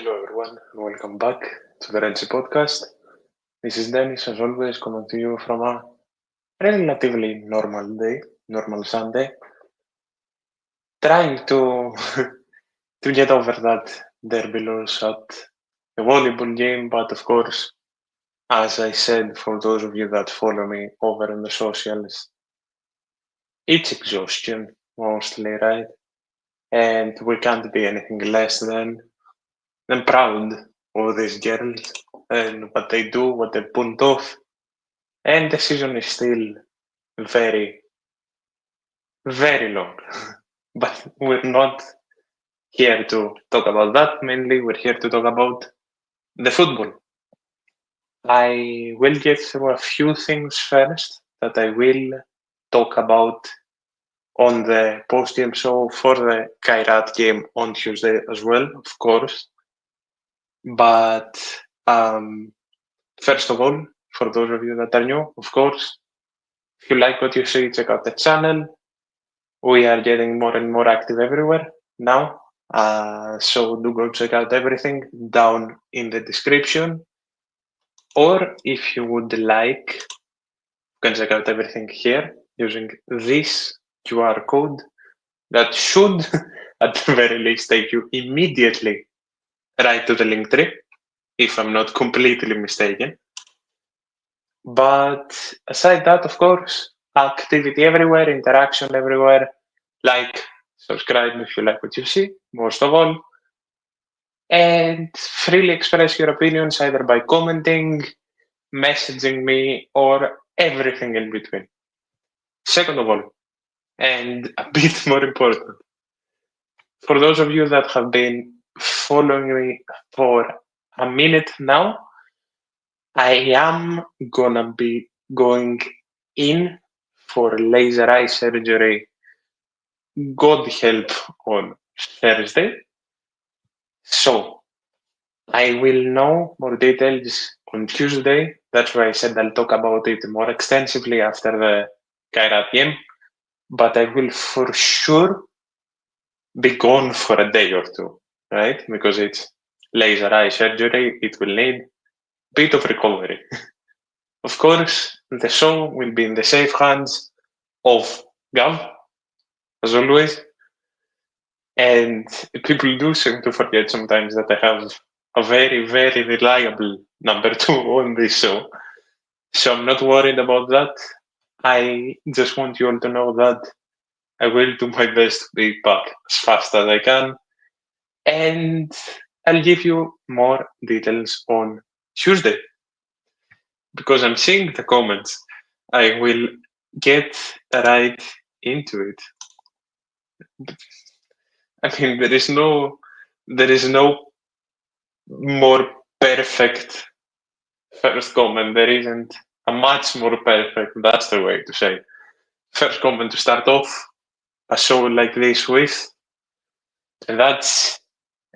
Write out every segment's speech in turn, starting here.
Hello everyone, and welcome back to the Renzi podcast. This is Dennis, as always, coming to you from a relatively normal day, normal Sunday, trying to to get over that derby loss at the volleyball game. But of course, as I said, for those of you that follow me over on the socials, it's exhaustion mostly, right? And we can't be anything less than proud of these girls and what they do, what they pulled off. And the season is still very, very long. But we're not here to talk about that mainly. We're here to talk about the football. I will get through a few things first that I will talk about on the post-game show for the Kairat game on Tuesday as well, of course. But first of all, for those of you that are new, of course, if you like what you see, check out the channel. We are getting more and more active everywhere now. So do go check out everything down in the description. Or if you would like, you can check out everything here using this QR code that should, at the very least, take you immediately right to the link tree, if I'm not completely mistaken. But aside that, of course, activity everywhere, interaction everywhere. Like, subscribe if you like what you see, most of all. And freely express your opinions either by commenting, messaging me, or everything in between. Second of all, and a bit more important, for those of you that have been following me for a minute now, I am gonna be going in for laser eye surgery, God help, on Thursday. So I will know more details on Tuesday. That's why I said I'll talk about it more extensively after the Kairat game. But I will for sure be gone for a day or two, right? Because it's laser eye surgery. It will need a bit of recovery. Of course, the show will be in the safe hands of Gav, as always. And people do seem to forget sometimes that I have a very, very reliable number two on this show. So I'm not worried about that. I just want you all to know that I will do my best to be back as fast as I can. And I'll give you more details on Tuesday. Because I'm seeing the comments, I will get right into it. I mean, there is no more perfect first comment. There isn't a much more perfect. That's the way to say. First comment to start off a show like this with, and that's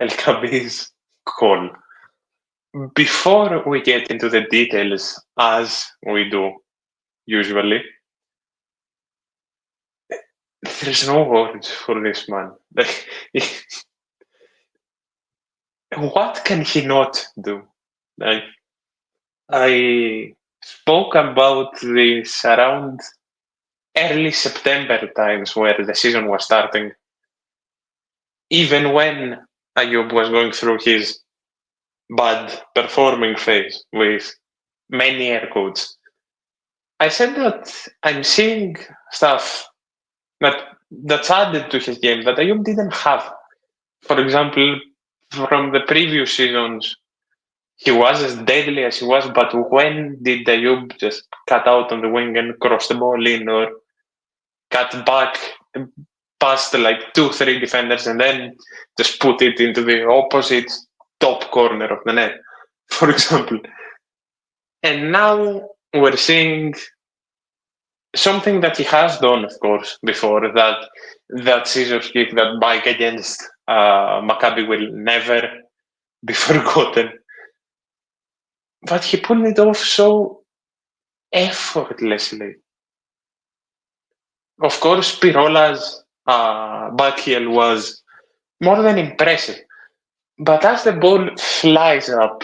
El Kabi's call. Before we get into the details, as we do usually, there's no words for this man. Like, what can he not do? Like, I spoke about this around early September times where the season was starting. Even when Ayub was going through his bad performing phase with many air quotes, I said that I'm seeing stuff that's added to his game that Ayub didn't have. For example, from the previous seasons, he was as deadly as he was, but when did Ayub just cut out on the wing and cross the ball in, or cut back past like 2-3 defenders and then just put it into the opposite top corner of the net, for example? And now we're seeing something that he has done, of course, before, that scissors kick, that bike against Maccabi will never be forgotten. But he pulled it off so effortlessly. Of course, Pirola's back heel was more than impressive. But as the ball flies up,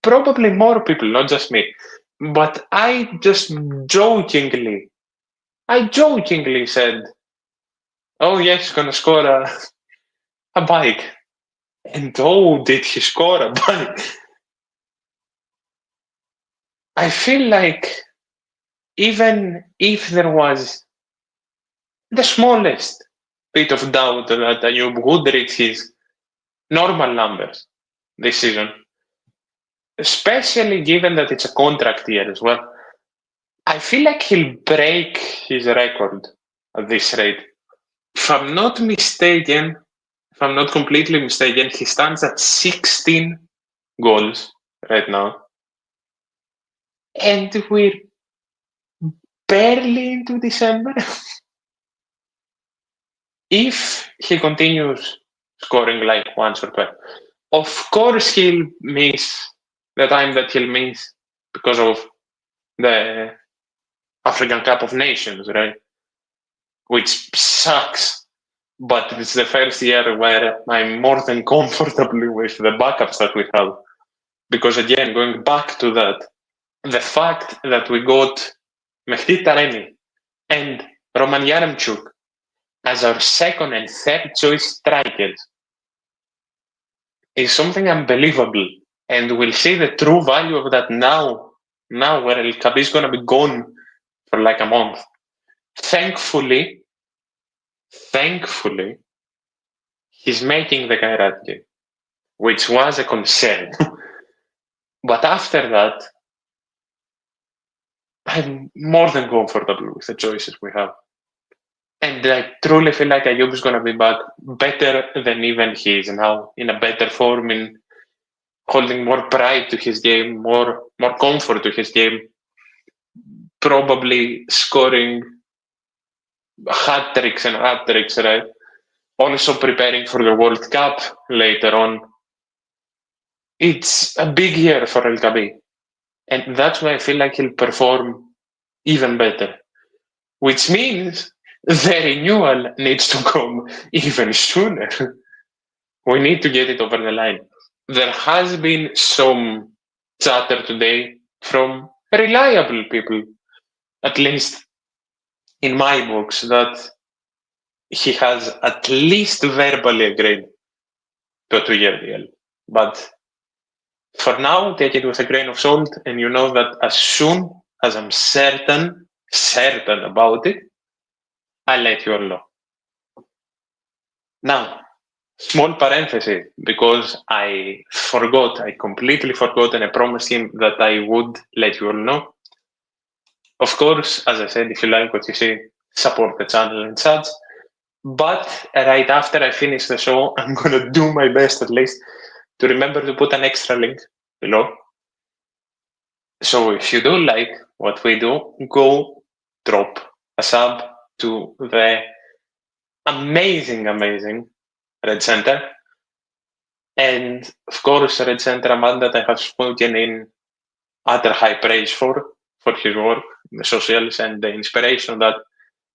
probably more people, not just me, but I jokingly said, "Oh yes, he's gonna score a bike." And oh, did he score a bike? I feel like even if there was the smallest bit of doubt that Ayub would reach his normal numbers this season, especially given that it's a contract year as well, I feel like he'll break his record at this rate. If I'm not mistaken, if I'm not completely mistaken, he stands at 16 goals right now. And we're barely into December. If he continues scoring like once or twice, of course he'll miss the time that he'll miss because of the African Cup of Nations, right? Which sucks. But it's the first year where I'm more than comfortable with the backups that we have. Because again, going back to that, the fact that we got Mehdi Taremi and Roman Yaremchuk as our second and third choice strikers is something unbelievable. And we'll see the true value of that now where El Kabi is going to be gone for like a month. Thankfully, he's making the Kairat game, which was a concern. But after that, I'm more than comfortable with the choices we have. And I truly feel like Ayub is going to be back better than even he is now, in a better form, in holding more pride to his game, more comfort to his game, probably scoring hat tricks, right? Also preparing for the World Cup later on. It's a big year for El Kabi. And that's why I feel like he'll perform even better. Which means the renewal needs to come even sooner. We need to get it over the line. There has been some chatter today from reliable people, at least in my books, that he has at least verbally agreed to a 2-year deal. But for now, take it with a grain of salt, and you know that as soon as I'm certain about it, I'll let you all know. Now, small parenthesis, because I completely forgot, and I promised him that I would let you all know. Of course, as I said, if you like what you see, support the channel and such. But right after I finish the show, I'm going to do my best at least to remember to put an extra link below. So if you do like what we do, go drop a sub to the amazing Red Center. And of course, Red Center, a man that I have spoken in utter high praise for his work, the socials, and the inspiration that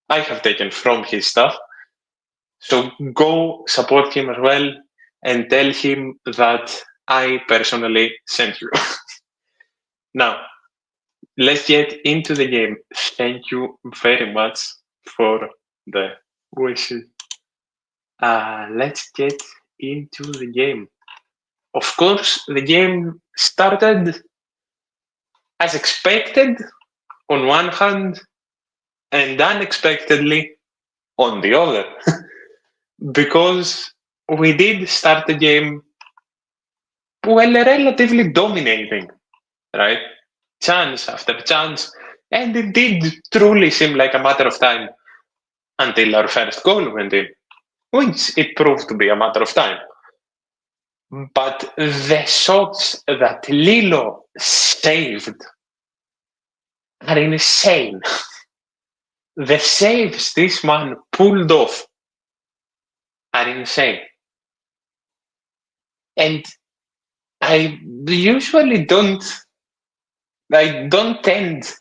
I have taken from his stuff. So go support him as well and tell him that I personally sent you. Now, let's get into the game. Thank you very much for the wishes. Let's get into the game. Of course, the game started as expected on one hand and unexpectedly on the other. Because we did start the game, well, relatively dominating, right? Chance after chance. And it did truly seem like a matter of time until our first goal went in, which it proved to be a matter of time. But the shots that Lilo saved are insane. The saves this man pulled off are insane. And I usually don't tend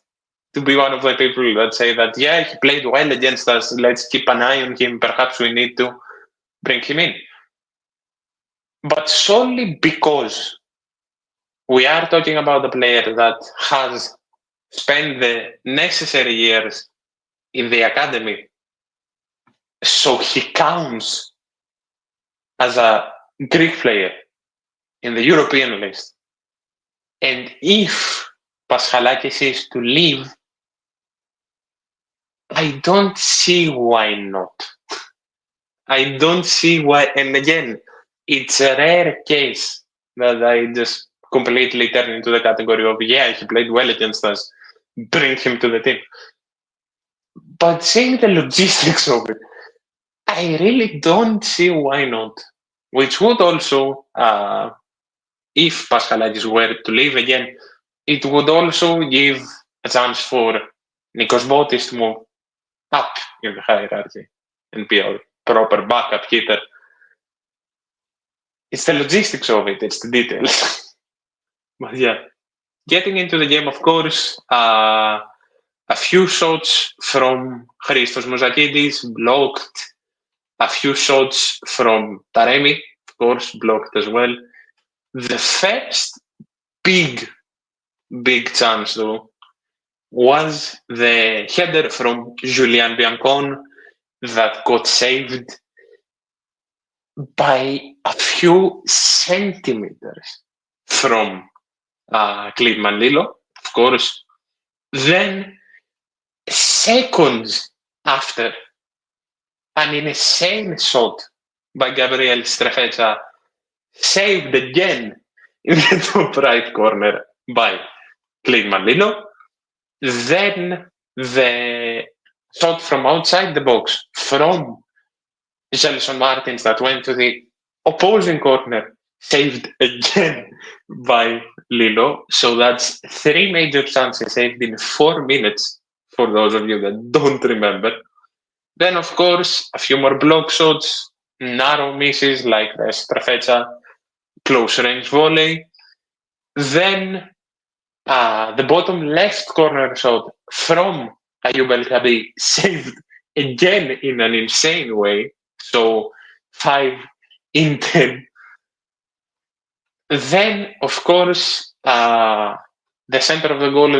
to be one of the people that say that, yeah, he played well against us, let's keep an eye on him, perhaps we need to bring him in. but solely because we are talking about a player that has spent the necessary years in the academy, so he counts as a Greek player in the European list. And if Paschalakis is to leave, I don't see why not. I don't see why. And again, it's a rare case that I just completely turn into the category of, yeah, he played well against us, bring him to the team. But seeing the logistics of it, I really don't see why not. Which would also, if Paschalakis were to leave again, it would also give a chance for Nikos Botis to move up in the hierarchy and be a proper backup hitter. It's the logistics of it, it's the details. But yeah, getting into the game, of course, a few shots from Christos Mouzakidis blocked, a few shots from Taremi, of course, blocked as well. The first big chance, though, was the header from Julian Biancon that got saved by a few centimeters from Kliman Lilo, of course. Then, seconds after, an insane shot by Gabriel Strefezza, saved again in the top right corner by Kliman Lilo. Then the shot from outside the box from Gelson Martins that went to the opposing corner, saved again by Lilo. So that's 3 major chances saved in 4 minutes, for those of you that don't remember. Then, of course, a few more block shots, narrow misses like the Strefezza close range volley. Then the bottom left corner shot from Ayoub El Khabi, saved again in an insane way. So 5 in 10. Then, of course, the center of the goal,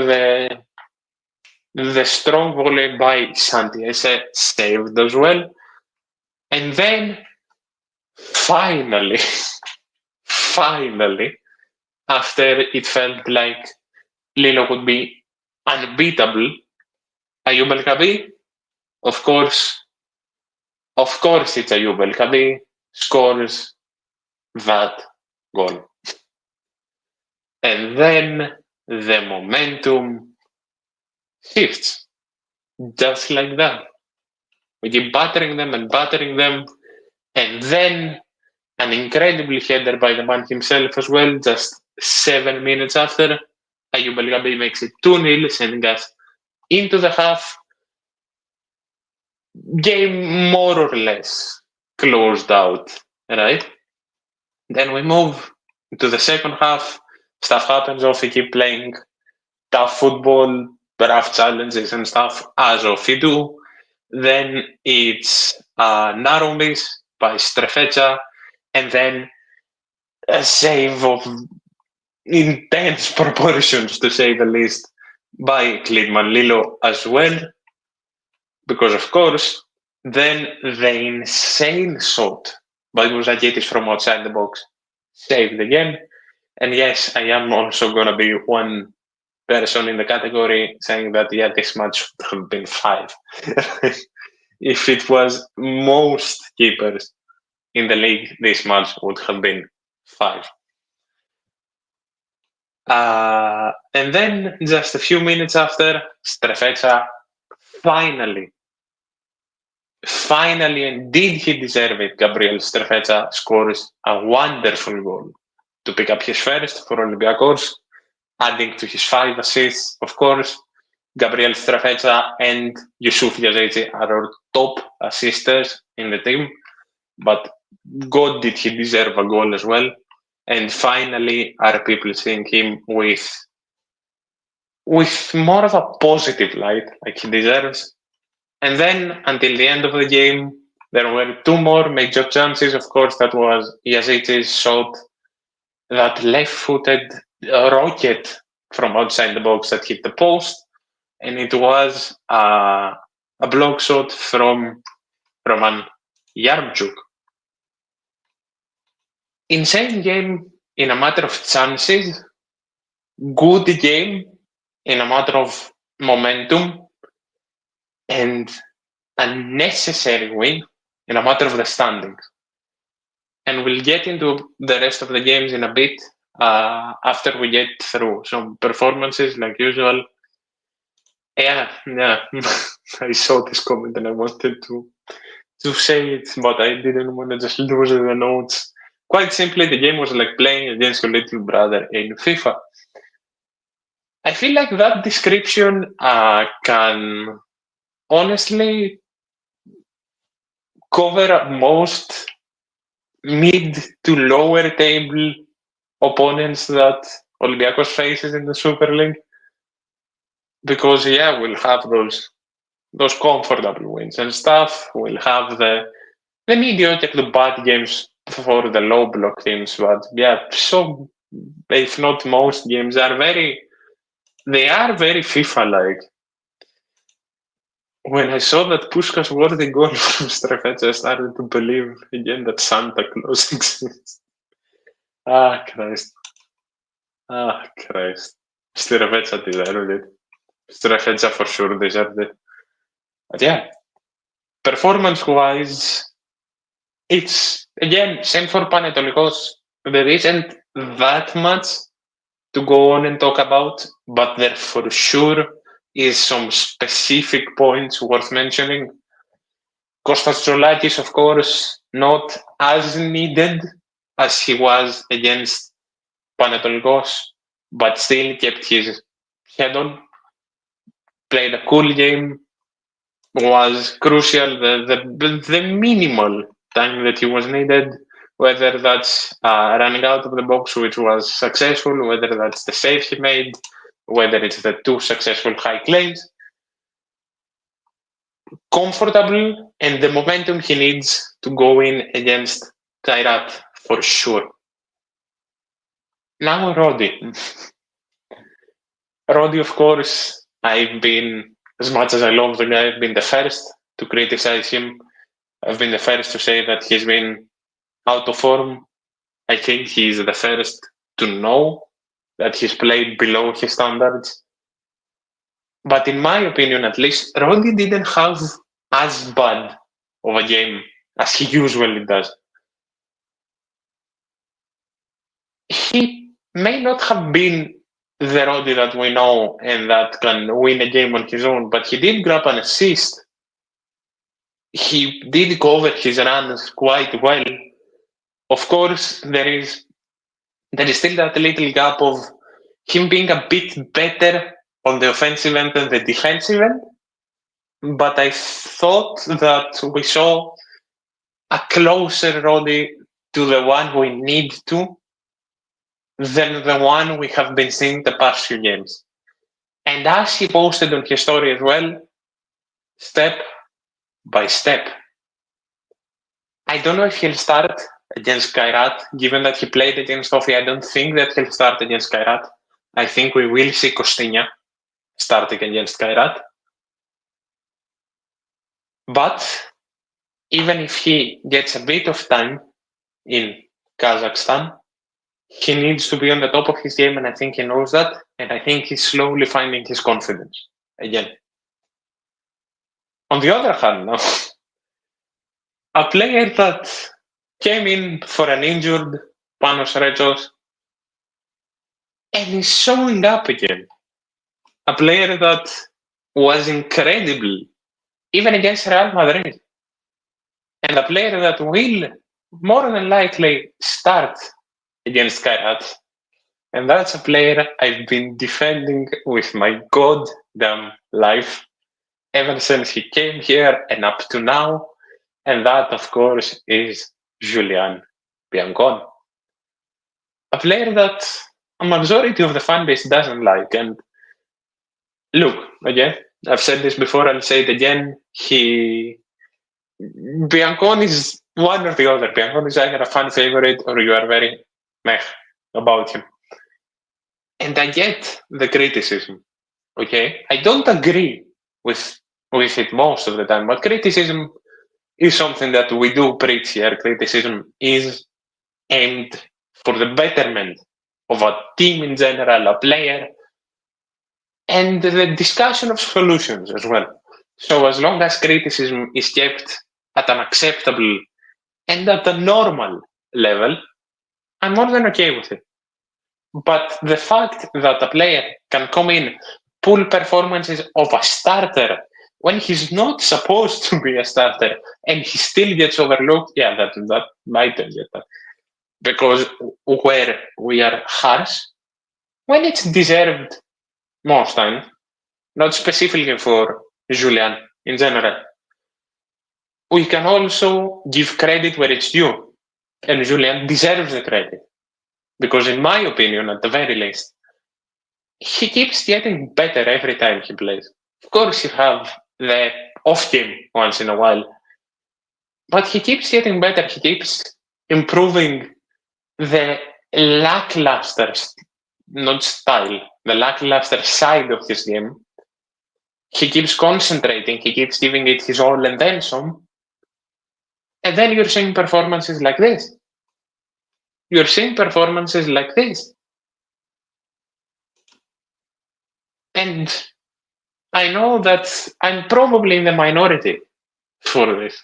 the strong volley by Santiese, saved as well. And then, finally, after it felt like Lilo would be unbeatable, Ayoub El Khabi, of course, it's Ayoub El Khabi, scores that goal. And then the momentum shifts, just like that. We keep battering them, and then an incredible header by the man himself as well, just 7 minutes after. Ayoub El Khabi makes it 2-0, sending us into the half. Game more or less closed out, right? Then we move to the second half. Stuff happens. OFI keep playing tough football, rough challenges and stuff, as OFI do. Then it's narrow miss by Strefezza, and then a save of intense proportions, to say the least, by Kliman Lilo as well. Because, of course, then the insane shot by Mouzakidis from outside the box saved again. And yes, I am also going to be one person in the category saying that, yeah, this match would have been 5. If it was most keepers in the league, this match would have been 5. And then, just a few minutes after, Strefezza finally, and did he deserve it, Gabriel Strefezza scores a wonderful goal to pick up his first for Olympiacos, adding to his 5 assists, of course. Gabriel Strefezza and Yusuf Yazidzi are our top assisters in the team, but God, did he deserve a goal as well. And finally, are people seeing him with more of a positive light, like he deserves. And then, until the end of the game, There were two more major chances, of course. That was Yazid's shot, that left-footed rocket from outside the box that hit the post, and it was a block shot from Roman Yarmchuk. Insane game in a matter of chances, good game in a matter of momentum, and a necessary win in a matter of the standings. And we'll get into the rest of the games in a bit after we get through some performances like usual. Yeah. I saw this comment and I wanted to say it, but I didn't want to just lose the notes. Quite simply, the game was like playing against your little brother in FIFA. I feel like that description can honestly cover most mid to lower table opponents that Olympiacos faces in the Super League. Because we'll have those comfortable wins and stuff. We'll have the mediocre to bad games for the low block teams, but so if not most games are very FIFA-like. When I saw that Puskas scored the goal from Strefetsa, I started to believe again that Santa Claus exists. Christ. Strefetsa deserved it. Strefetsa for sure deserved it. But performance-wise, it's, again, same for Panetolikos. There isn't that much to go on and talk about, but there for sure is some specific points worth mentioning. Kostas Tsolakis, of course, not as needed as he was against Panetolikos, but still kept his head on, played a cool game, was crucial, the minimal time that he was needed, whether that's running out of the box, which was successful, whether that's the save he made, whether it's the two successful high claims. Comfortable and the momentum he needs to go in against Kairat for sure. Now Rodi. Rodi, of course, I've been, as much as I love the guy, I've been the first to criticize him. I've been the first to say that he's been out of form. I think he's the first to know that he's played below his standards. But in my opinion, at least, Rodi didn't have as bad of a game as he usually does. He may not have been the Rodi that we know and that can win a game on his own, but he did grab an assist. He did cover his runs quite well. Of course, there is still that little gap of him being a bit better on the offensive end than the defensive end. But I thought that we saw a closer Rodi to the one we need to than the one we have been seeing the past few games. And as he posted on his story as well, step by step. I don't know if he'll start against Kairat, given that he played against OFI. I don't think that he'll start against Kairat. I think we will see Kostinya starting against Kairat. But even if he gets a bit of time in Kazakhstan, he needs to be on the top of his game, and I think he knows that. And I think he's slowly finding his confidence again. On the other hand, now, a player that came in for an injured Panos Rechos and is showing up again. A player that was incredible, even against Real Madrid. And a player that will more than likely start against Kairat. And that's a player I've been defending with my goddamn life ever since he came here and up to now. And that, of course, is Julian Biancon. A player that a majority of the fan base doesn't like. And look, again, I've said this before, I'll say it again. He Biancone is one or the other. Biancone is either a fan favorite or you are very meh about him. And I get the criticism. Okay, I don't agree with it most of the time, but criticism is something that we do preach here. Criticism is aimed for the betterment of a team in general, a player, and the discussion of solutions as well. So as long as criticism is kept at an acceptable and at a normal level, I'm more than okay with it. But the fact that a player can come in, pull performances of a starter when he's not supposed to be a starter and he still gets overlooked, yeah, that might get that. Because where we are harsh, when it's deserved most times, not specifically for Julian in general, we can also give credit where it's due. And Julian deserves the credit. Because in my opinion, at the very least, he keeps getting better every time he plays. Of course, you have the off game once in a while, but he keeps getting better. He keeps improving the lackluster, not style, the lackluster side of his game. He keeps concentrating, he keeps giving it his all and then some. And then you're seeing performances like this. You're seeing performances like this. And I know that I'm probably in the minority for this.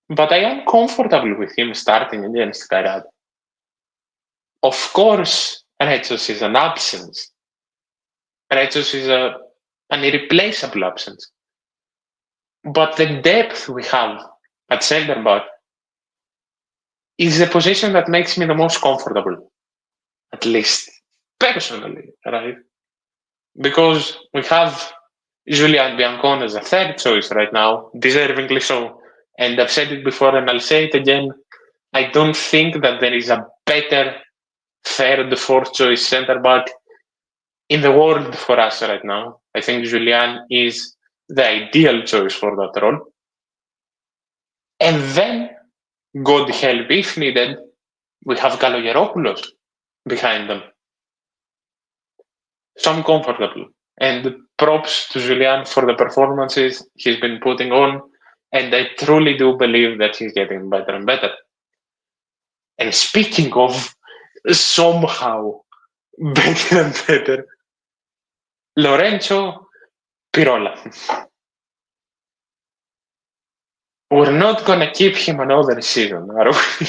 But I am comfortable with him starting against Kairad. Of course, Retsos is an absence. Retsos is an irreplaceable absence. But the depth we have at center back is the position that makes me the most comfortable, at least personally, right? Because we have Julian Biancone as a third choice right now, deservingly so. And I've said it before and I'll say it again. I don't think that there is a better third, fourth choice center back in the world for us right now. I think Julian is the ideal choice for that role. And then, God help, if needed, we have Kalogeropoulos behind them. So I'm comfortable. And props to Julian for the performances he's been putting on. And I truly do believe that he's getting better and better. And speaking of somehow better and better, Lorenzo Pirola. We're not going to keep him another season, are we?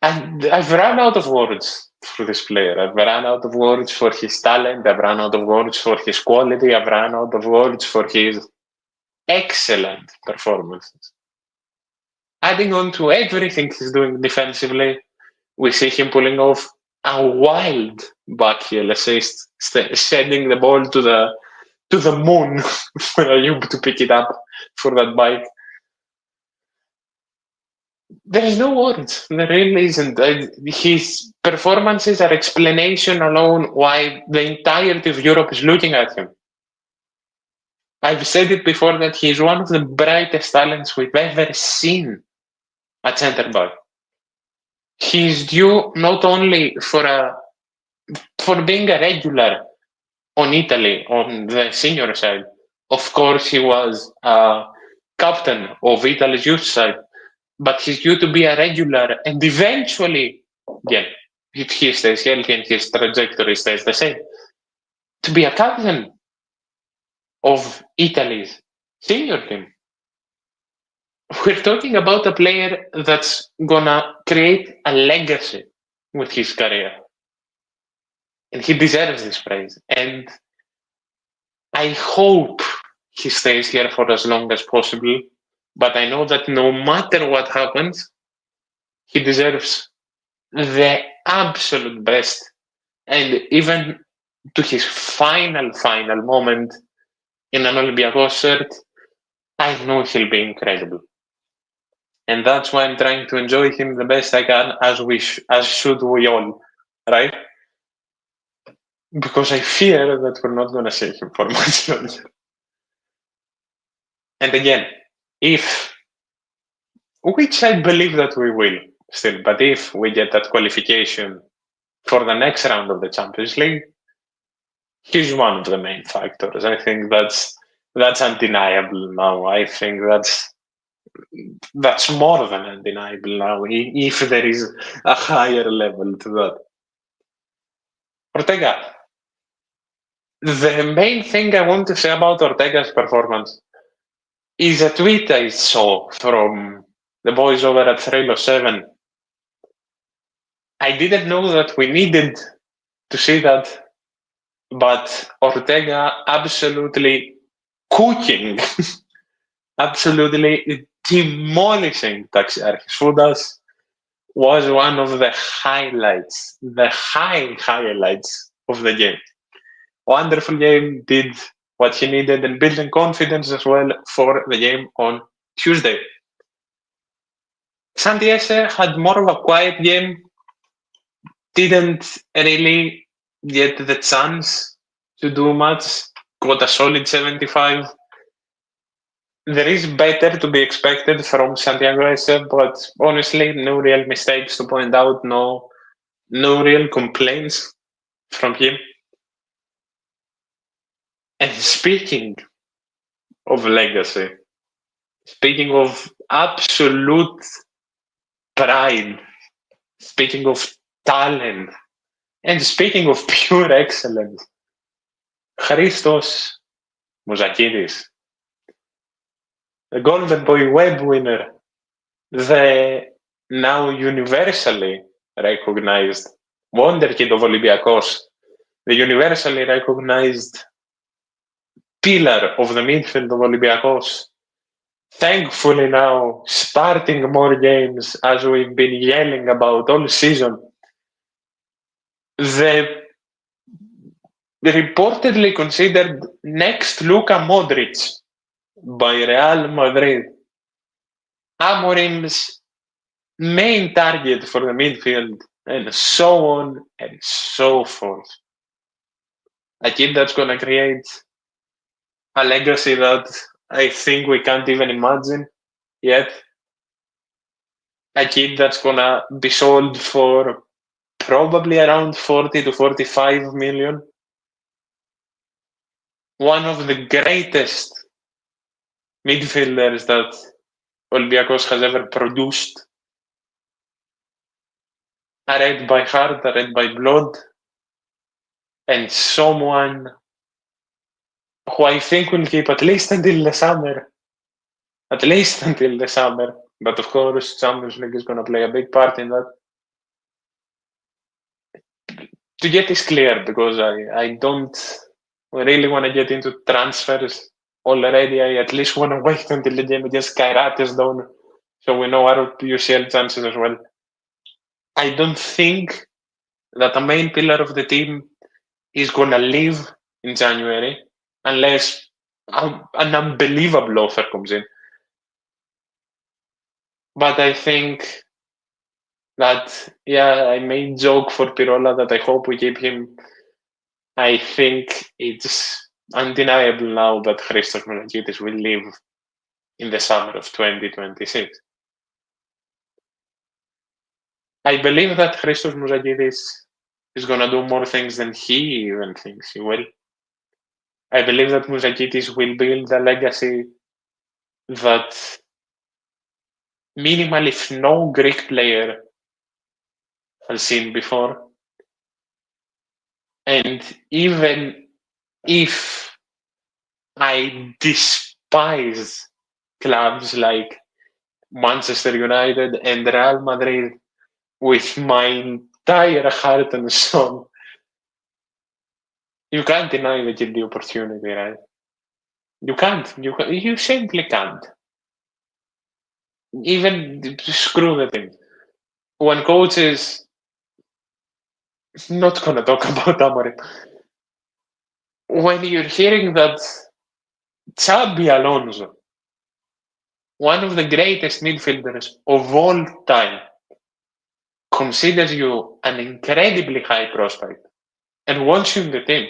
I've run out of words for this player. I've run out of words for his talent. I've run out of words for his quality. I've run out of words for his excellent performances. Adding on to everything he's doing defensively, we see him pulling off a wild backheel assist, sending the ball to the moon for Ayub to pick it up for that bike. There is no words. There really isn't. His performances are explanation alone why the entirety of Europe is looking at him. I've said it before that he's one of the brightest talents we've ever seen at centre back. He's due not only for being a regular on Italy on the senior side. Of course, he was captain of Italy's youth side. But he's due to be a regular and eventually, again, if he stays healthy and his trajectory stays the same, to be a captain of Italy's senior team. We're talking about a player that's gonna create a legacy with his career. And he deserves this praise. And I hope he stays here for as long as possible. But I know that no matter what happens, he deserves the absolute best. And even to his final moment in an Olympiacos shirt, I know he'll be incredible. And that's why I'm trying to enjoy him the best I can, as should we all, right? Because I fear that we're not going to see him for much longer. And again, which I believe that we will still, but if we get that qualification for the next round of the Champions League, he's one of the main factors. I think that's undeniable now. I think that's more than undeniable now, if there is a higher level to that. Ortega, the main thing I want to say about Ortega's performance is a tweet I saw from the boys over at Thrill 7. I didn't know that we needed to see that, but Ortega absolutely cooking, absolutely demolishing Taxiarchis Foudas was one of the highlights, the highlights of the game. Wonderful game, did what he needed and building confidence as well for the game on Tuesday. Santiese had more of a quiet game, didn't really get the chance to do much, got a solid 75. There is better to be expected from Santiago Esse, but honestly, no real mistakes to point out, no real complaints from him. And speaking of legacy, speaking of absolute pride, speaking of talent, and speaking of pure excellence, Christos Mouzakidis, the Golden Boy Web winner, the now universally recognized wonderkid of Olympiacos, the universally recognized pillar of the midfield of Olympiacos, thankfully now starting more games as we've been yelling about all season. The reportedly considered next Luka Modric by Real Madrid, Amorim's main target for the midfield, and so on and so forth. A kid that's going to create a legacy that I think we can't even imagine yet. A kid that's going to be sold for probably around 40 to 45 million. One of the greatest midfielders that Olympiacos has ever produced. A red by heart, a red by blood, and someone who I think will keep at least until the summer. At least until the summer. But of course, Champions League is going to play a big part in that. To get this clear, because I don't really want to get into transfers already. I at least want to wait until the game against Kairat is done, so we know our UCL chances as well. I don't think that the main pillar of the team is going to leave in January unless an unbelievable offer comes in. But I think that, I may joke for Pirola that I hope we keep him. I think it's undeniable now that Christos Mouzakidis will leave in the summer of 2026. I believe that Christos Mouzakidis is going to do more things than he even thinks he will. I believe that Mouzakidis will build a legacy that minimal, if no Greek player has seen before. And even if I despise clubs like Manchester United and Real Madrid with my entire heart and soul, you can't deny the kid the opportunity, right? You can't. You simply can't. Even screw the thing. When coaches, not gonna talk about Amorim. When you're hearing that Xabi Alonso, one of the greatest midfielders of all time, considers you an incredibly high prospect and wants you in the team,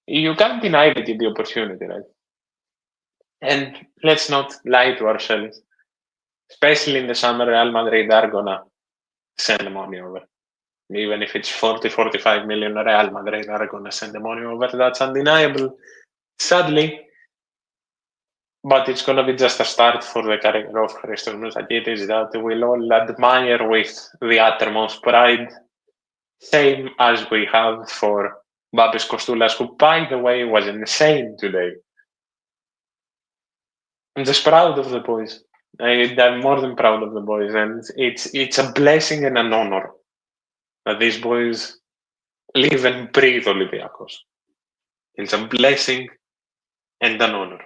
you can't deny the opportunity, right? And let's not lie to ourselves. Especially in the summer, Real Madrid are gonna send the money over. Even if it's 40-45 million, Real Madrid are gonna send the money over. That's undeniable, sadly. But it's gonna be just a start for the career of Christos Moustakitis that we'll all admire with the uttermost pride. Same as we have for Babis Kostoulas, who, by the way, was insane today. I'm just proud of the boys. I'm more than proud of the boys, and it's a blessing and an honor that these boys live and breathe Olympiacos. It's a blessing and an honor.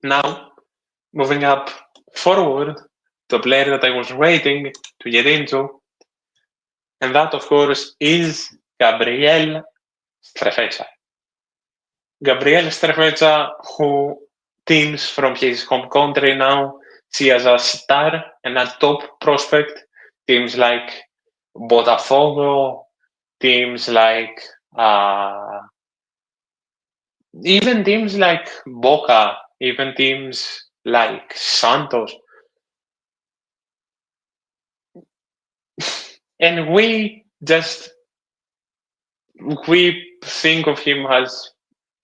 Now, moving up forward, the player that I was waiting to get into, and that, of course, is Gabriel Strefezza. Gabriel Strefezza, who teams from his home country now see as a star and a top prospect. Teams like Botafogo, teams like even teams like Boca, even teams like Santos. And we think of him as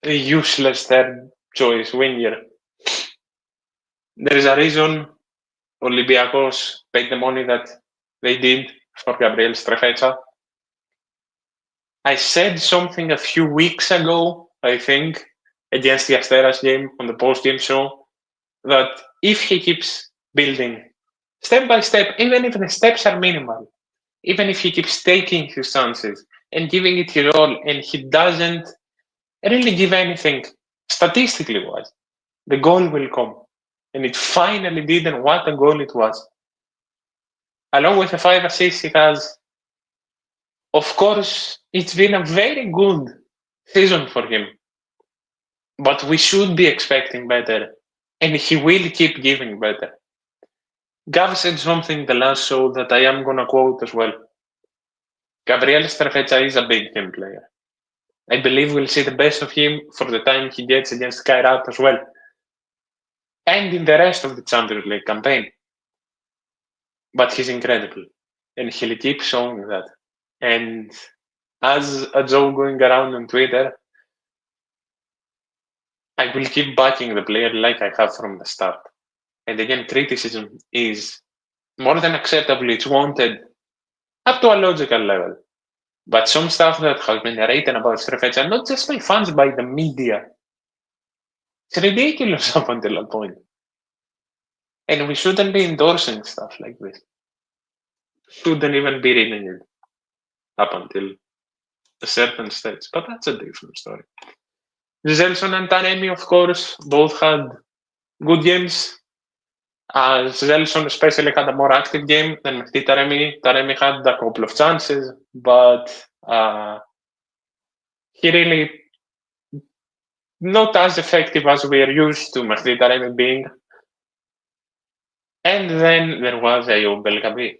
a useless third choice winger. There is a reason Olympiacos paid the money that they did for Gabriel Strefezza. I said something a few weeks ago, I think, against the Asteras game on the post-game show, that if he keeps building step by step, even if the steps are minimal, even if he keeps taking his chances and giving it his all, and he doesn't really give anything statistically wise, the goal will come. And it finally did, and what a goal it was. Along with the 5 assists he has, of course, it's been a very good season for him. But we should be expecting better, and he will keep giving better. Gav said something the last show that I am going to quote as well. Gabriel Strefezza is a big game player. I believe we'll see the best of him for the time he gets against Kairat as well. And in the rest of the Champions League campaign. But he's incredible. And he'll keep showing that. And as a joke going around on Twitter, I will keep backing the player like I have from the start. And again, criticism is more than acceptable. It's wanted up to a logical level. But some stuff that has been written about Strefezza, not just by fans, by the media, it's ridiculous up until a point. And we shouldn't be endorsing stuff like this. Shouldn't even be reading it up until a certain stage. But that's a different story. Zelson and Taremi, of course, both had good games. Zelson especially had a more active game than Taremi. Taremi had a couple of chances, but he really not as effective as we are used to Mehdi Taremi being. And then there was Ayoub El Ghabi.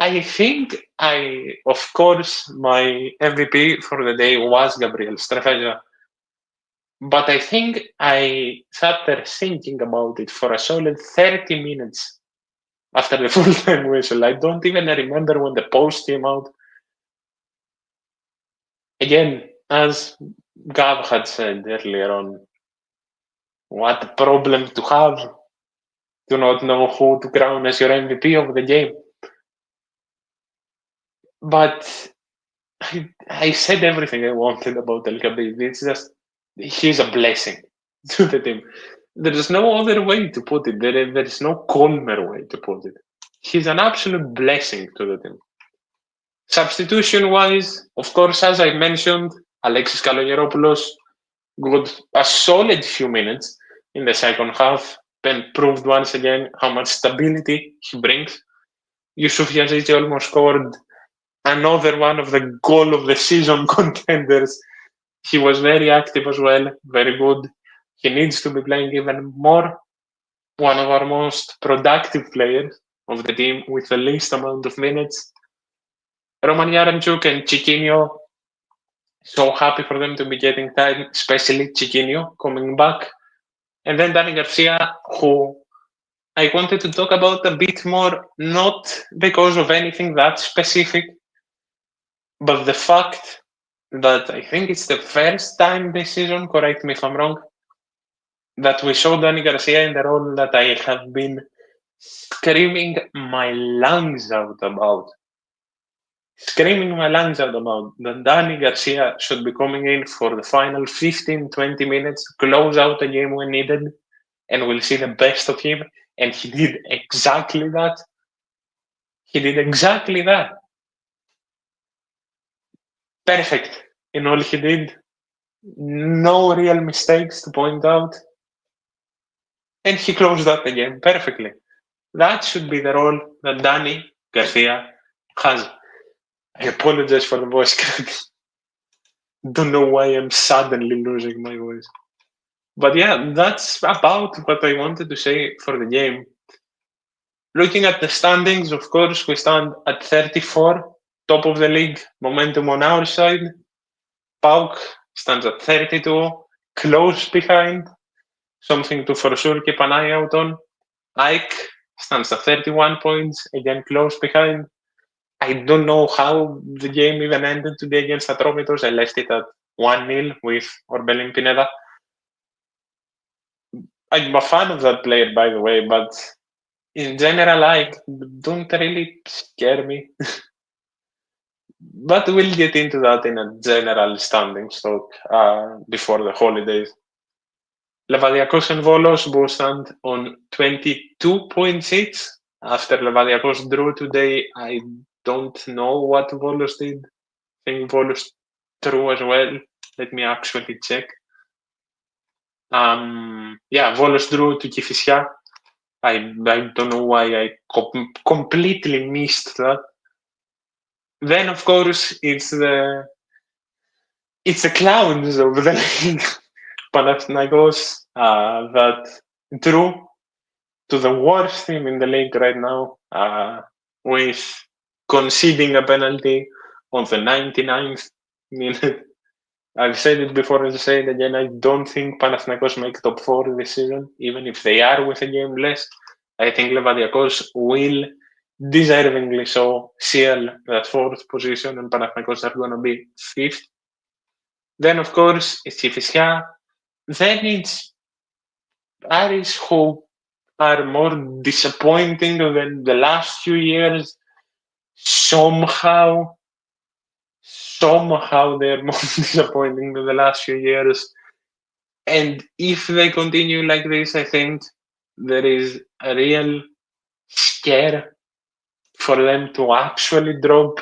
I think of course, my MVP for the day was Gabriel Strefezza. But I think I sat there thinking about it for a solid 30 minutes after the full-time whistle. I don't even remember when the post came out. Again, as Gav had said earlier on, what a problem to have to not know who to crown as your MVP of the game. But I said everything I wanted about El Khabib. It's just, he's a blessing to the team. There is no other way to put it. There is no calmer way to put it. He's an absolute blessing to the team. Substitution-wise, of course, as I mentioned, Alexis Kalogeropoulos got a solid few minutes in the second half and proved once again how much stability he brings. Yusuf Yazici almost scored another one of the goal of the season contenders. He was very active as well, very good. He needs to be playing even more. One of our most productive players of the team with the least amount of minutes. Roman Yaremchuk and Chiquinho So happy for them to be getting time, especially Chiquinho coming back. And then Danny Garcia, who I wanted to talk about a bit more, not because of anything that specific, but the fact that I think it's the first time this season, correct me if I'm wrong, that we saw Danny Garcia in the role that I have been screaming my lungs out about. Screaming my lungs out about that Danny Garcia should be coming in for the final 15-20 minutes, close out the game when needed, and we'll see the best of him. And he did exactly that. He did exactly that. Perfect in all he did. No real mistakes to point out. And he closed out the game perfectly. That should be the role that Danny Garcia has. I apologize for the voice crack. Don't know why I'm suddenly losing my voice. But yeah, that's about what I wanted to say for the game. Looking at the standings, of course, we stand at 34, top of the league, momentum on our side. PAOK stands at 32, close behind, something to for sure keep an eye out on. Ike stands at 31 points, again close behind. I don't know how the game even ended today against Atromitos. I left it at 1-0 with Orbelin Pineda. I'm a fan of that player, by the way, but in general, I don't really scare me. But we'll get into that in a general standing talk before the holidays. Olympiacos and Volos both stand on 22.6. After Olympiacos drew today, I don't know what Volos did. I think Volos drew as well. Let me actually check. Yeah, Volos drew to Kifisia. I don't know why I completely missed that. Then, of course, it's the clowns of the league, Panathinaikos, that drew to the worst team in the league right now, with conceding a penalty on the 99th minute. I've said it before, I'll say it again. I don't think Panathinaikos make top 4 this season, even if they are with a game less. I think Olympiacos will deservingly so seal that 4th position, and Panathinaikos are going to be 5th. Then, of course, it's Kifisia. Then it's Aris, who are more disappointing than the last few years. Somehow they're more disappointing than the last few years. And if they continue like this, I think there is a real scare for them to actually drop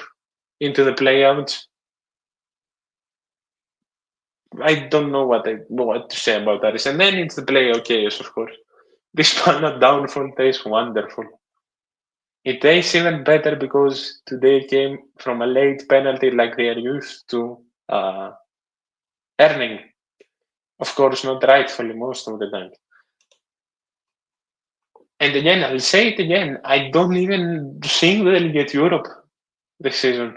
into the playouts. I don't know what to say about that. And then it's the playout chaos, of course. This Pana downfall tastes wonderful. It tastes even better because today came from a late penalty like they are used to earning. Of course, not rightfully most of the time. And again, I'll say it again, I don't even think they'll get Europe this season.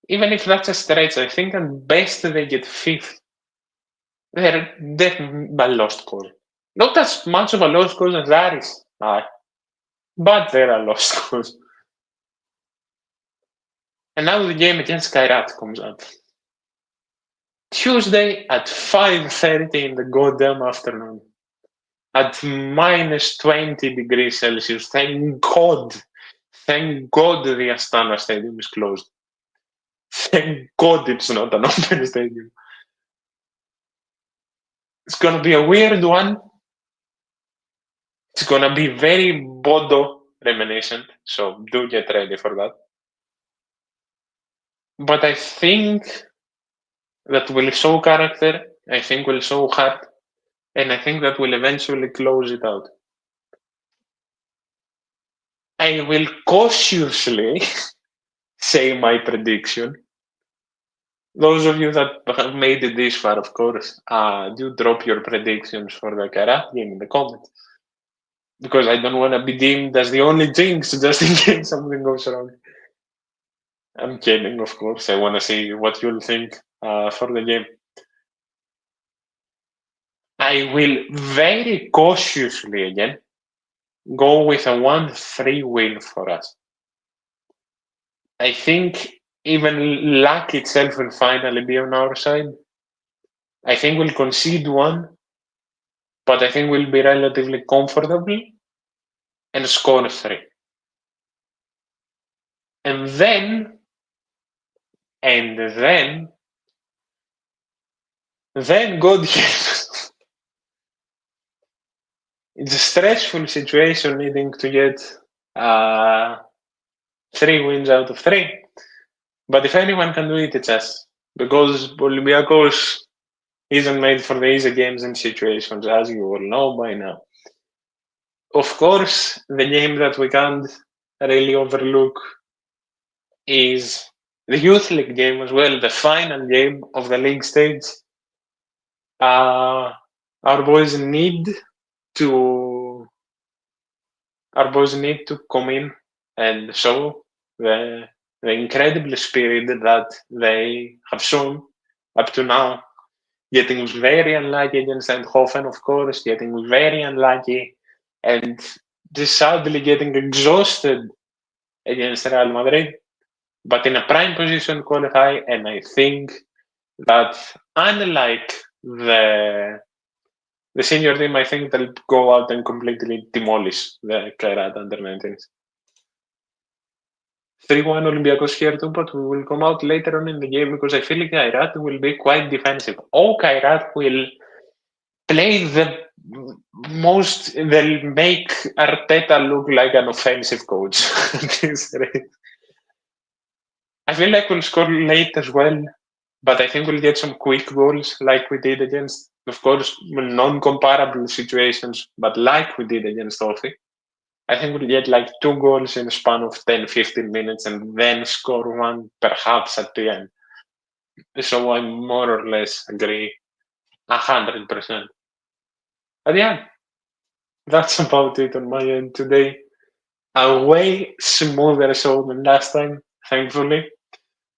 Even if that's a stretch, I think at best they get 5th. They're definitely a lost cause. Not as much of a lost cause as Aris are, but they're a lost cause. And now the game against Kairat comes up. Tuesday at 5:30 in the goddamn afternoon. At minus 20 degrees Celsius. Thank God the Astana Stadium is closed. Thank God it's not an open stadium. It's going to be a weird one. It's going to be very Bodo reminiscent, so do get ready for that. But I think that will show character, I think will show heart, and I think that will eventually close it out. I will cautiously say my prediction. Those of you that have made it this far, of course, do drop your predictions for the Kairat game in the comments. Because I don't want to be deemed as the only jinx just in case something goes wrong. I'm kidding, of course. I want to see what you'll think for the game. I will very cautiously again go with a 1-3 win for us. I think even luck itself will finally be on our side. I think we'll concede one, but I think we'll be relatively comfortable and score 3. And then God help. It's a stressful situation needing to get 3 wins out of 3. But if anyone can do it, it's us. Because Olympiacos isn't made for the easy games and situations, as you all know by now. Of course, the game that we can't really overlook is the Youth League game as well, the final game of the league stage. Our boys need to come in and show the incredible spirit that they have shown up to now. Getting very unlucky against Eindhoven, of course, getting very unlucky, and just sadly getting exhausted against Real Madrid, but in a prime position to qualify. And I think that unlike the senior team, I think they'll go out and completely demolish the Kairat under-19s. 3-1 Olympiacos here too, but we will come out later on in the game because I feel like Kairat will be quite defensive. Kairat will play they'll make Arteta look like an offensive coach. I feel like we'll score late as well, but I think we'll get some quick goals like we did against, of course, non-comparable situations, but like we did against OFI. I think we'll get like 2 goals in a span of 10-15 minutes and then score one perhaps at the end. So I more or less agree 100%. But yeah, that's about it on my end today. A way smoother show than last time, thankfully.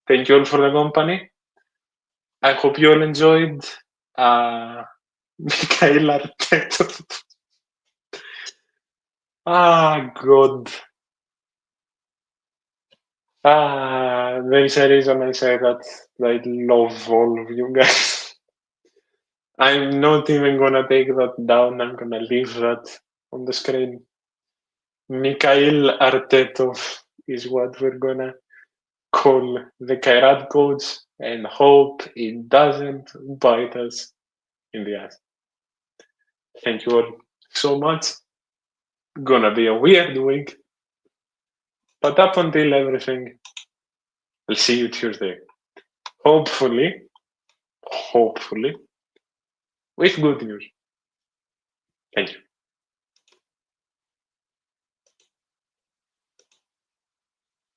Thank you all for the company. I hope you all enjoyed Mikhail Arteta. God. There's a reason I say that I love all of you guys. I'm not even gonna take that down. I'm gonna leave that on the screen. Mikhail Artetov is what we're gonna call the Kairat coach and hope it doesn't bite us in the ass. Thank you all so much. Gonna be a weird week, but up until everything, I'll see you Tuesday. Hopefully, with good news. Thank you.